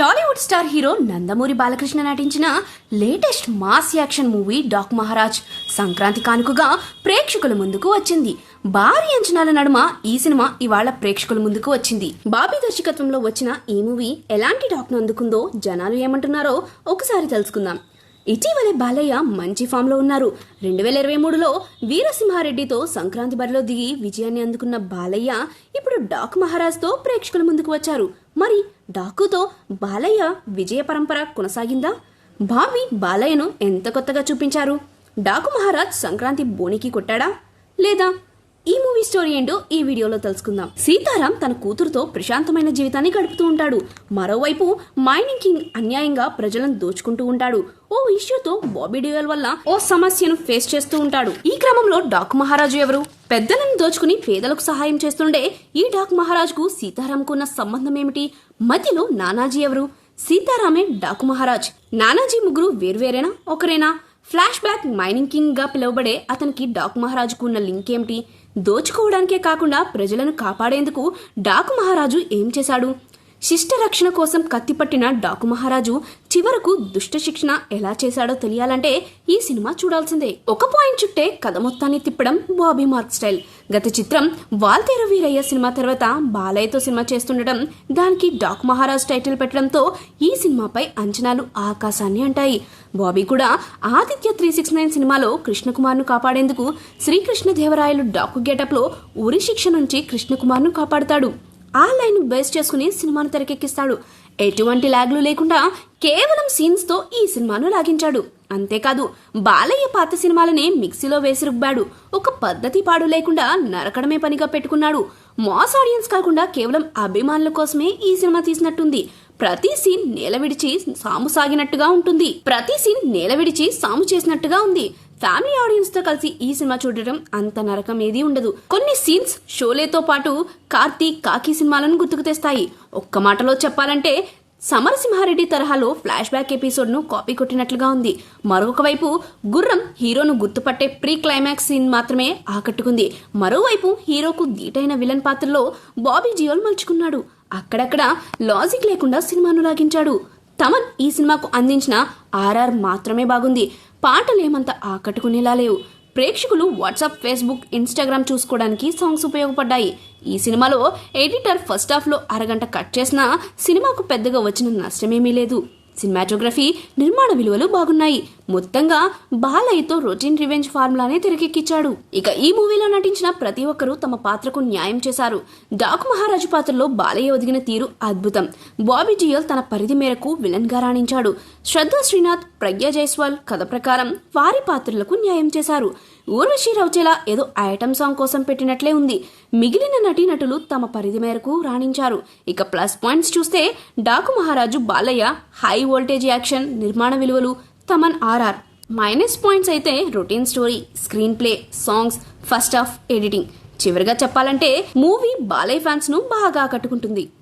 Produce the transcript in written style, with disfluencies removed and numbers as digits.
Tollywood star hero Nandamuri Balakrishna నటించిన latest mass action movie Daaku Maharaaj Sankranti కానుకగా ప్రేక్షకుల ముందుకు వచ్చింది. భారీ అంచనాల నడుమ ఈ సినిమా ఇవాళ ప్రేక్షకుల ముందుకు వచ్చింది. బాబీ దర్శకత్వంలో వచ్చిన ఈ మూవీ ఎలాంటి టాక్ ను అందుకుందో జనాలు ఏమంటున్నారో ఒకసారి తెలుసుకుందాం. ఇటీవలే బాలయ్య మంచి ఫామ్ లో ఉన్నారు. 2023లో వీరసింహారెడ్డితో సంక్రాంతి బరిలో దిగి విజయాన్ని అందుకున్న బాలయ్య ఇప్పుడు డాక్ మహారాజ్ తో ప్రేక్షకుల ముందుకు వచ్చారు. మరి డాకుతో బాలయ్య విజయ పరంపర కొనసాగిందా? బాబీ బాలయ్యను ఎంత కొత్తగా చూపించారు? డాకు మహారాజ్ సంక్రాంతి బోనికి కొట్టాడా లేదా? ఈ మూవీ స్టోరీ ఏంటో ఈ వీడియోలో తెలుసుకుందాం. సీతారాం తన కూతురుతో ప్రశాంతమైన జీవితాన్ని గడుపుతూ ఉంటాడు. మరోవైపు మైనింగ్ కింగ్ అన్యాయంగా ప్రజలను దోచుకుంటూ ఉంటాడు. ఓ ఇష్యూతో బాబీ డియోల్ వల్ల ఓ సమస్యను ఫేస్ చేస్తూ ఉంటాడు. ఈ క్రమంలో డాక్ మహారాజు ఎవరు? పెద్దలను దోచుకుని పేదలకు సహాయం చేస్తుండే ఈ డాక్ మహారాజుకు సీతారాంకు ఉన్న సంబంధం ఏమిటి? మధ్యలో నానాజీ ఎవరు? సీతారామే డాకు మహారాజ్. నానాజీ ముగ్గురు వేర్వేరేనా ఒకరేనా? ఫ్లాష్ బ్యాక్ మైనింగ్ కింగ్ గా పిలువబడే అతనికి డాక్ మహారాజుకు ఉన్న లింక్ ఏమిటి? దోచుకోవడానికే కాకుండా ప్రజలను కాపాడేందుకు డాకు మహారాజు ఏం చేశాడు? శిష్ట రక్షణ కోసం కత్తిపట్టిన డాకు మహారాజు చివరకు దుష్ట శిక్షణ ఎలా చేశాడో తెలియాలంటే ఈ సినిమా చూడాల్సిందే. ఒక పాయింట్ చుట్టే కథ మొత్తాన్ని తిప్పడం బాబీ మార్క్ స్టైల్. గత చిత్రం వాల్తేరు వీరయ్య సినిమా తర్వాత బాలయ్యతో సినిమా చేస్తుండటం, దానికి డాక్ మహారాజ్ టైటిల్ పెట్టడంతో ఈ సినిమాపై అంచనాలు ఆకాశాన్ని అంటాయి. బాబీ కూడా ఆదిత్య 369 సినిమాలో కృష్ణకుమార్ను కాపాడేందుకు శ్రీకృష్ణదేవరాయలు డాకు గెటప్ లో ఉరి శిక్ష నుంచి కృష్ణకుమార్ను కాపాడుతాడు. ఆ లైన్ బేస్ చేసుకుని సినిమాను తెరకెక్కిస్తాడు. ఎటువంటి లాగ్లు లేకుండా కేవలం సీన్స్ తో ఈ సినిమాను లాగించాడు. అంతేకాదు బాలయ్య పాత సినిమాలనే మిక్సీలో వేసి రుబ్బాడు. ఒక పద్ధతి పాడు లేకుండా నరకడమే పనిగా పెట్టుకున్నాడు. మాస్ ఆడియన్స్ కాకుండా కేవలం అభిమానుల కోసమే ఈ సినిమా తీసినట్టుంది. ప్రతి సీన్ నేల విడిచి సాము చేసినట్టుగా ఉంది. ఫ్యామిలీ ఆడియన్స్ తో కలిసి ఈ సినిమా చూడటం అంత నరకం ఏదీ ఉండదు. కొన్ని సీన్స్ షోలేతో పాటు కార్తీక్ కాకి సినిమాలను గుర్తుకు తెస్తాయి. ఒక్క మాటలో చెప్పాలంటే సమరసింహారెడ్డి తరహాలో ఫ్లాష్ బ్యాక్ ఎపిసోడ్ ను కాపీ కొట్టినట్లుగా ఉంది. మరొక వైపు గుర్రం హీరోను గుర్తుపట్టే ప్రీ క్లైమాక్స్ సీన్ మాత్రమే ఆకట్టుకుంది. మరోవైపు హీరోకు ధీటైన విలన్ పాత్రలో బాబీ డియోల్ మలుచుకున్నాడు. అక్కడక్కడ లాజిక్ లేకుండా సినిమాను లాగించాడు. తమన్ ఈ సినిమాకు అందించిన ఆర్ఆర్ మాత్రమే బాగుంది. పాటలేమంత ఆకట్టుకునేలా లేవు. ప్రేక్షకులు వాట్సాప్, ఫేస్బుక్, ఇన్స్టాగ్రామ్ చూసుకోవడానికి సాంగ్స్ ఉపయోగపడ్డాయి. ఈ సినిమాలో ఎడిటర్ ఫస్ట్ హాఫ్ లో అరగంట కట్ చేసినా సినిమాకు పెద్దగా వచ్చిన నష్టమేమీ లేదు. సినిమాటోగ్రఫీ, నిర్మాణ విలువలు బాగున్నాయి. మొత్తంగా బాలయ్యతో రొటీన్ రివెంజ్ ఫార్ములానే తెరకెక్కించాడు. ఇక ఈ మూవీలో నటించిన ప్రతి ఒక్కరూ తమ పాత్రకు న్యాయం చేశారు. డాక్ మహారాజు పాత్రలో బాలయ్య ఒదిగిన తీరు అద్భుతం. బాబీ డియోల్ తన పరిధి మేరకు విలన్ గా రాణించాడు. శ్రద్ధా శ్రీనాథ్, ప్రజ్ఞా జైస్వాల్ కథ ప్రకారం వారి పాత్రలకు న్యాయం చేశారు. ఊర్వశి రౌచేలా ఏదో ఐటమ్ సాంగ్ కోసం పెట్టినట్లే ఉంది. మిగిలిన నటీనటులు తమ పరిధి మేరకు రాణించారు. ఇక ప్లస్ పాయింట్స్ చూస్తే డాకు మహారాజు బాలయ్య హై వోల్టేజ్ యాక్షన్, నిర్మాణ విలువలు, తమన్ ఆర్ఆర్. మైనస్ పాయింట్స్ అయితే routine story, screen play, songs, first half, editing. చివరిగా చెప్పాలంటే మూవీ బాలయ్య ఫ్యాన్స్ ను బాగా ఆకట్టుకుంటుంది.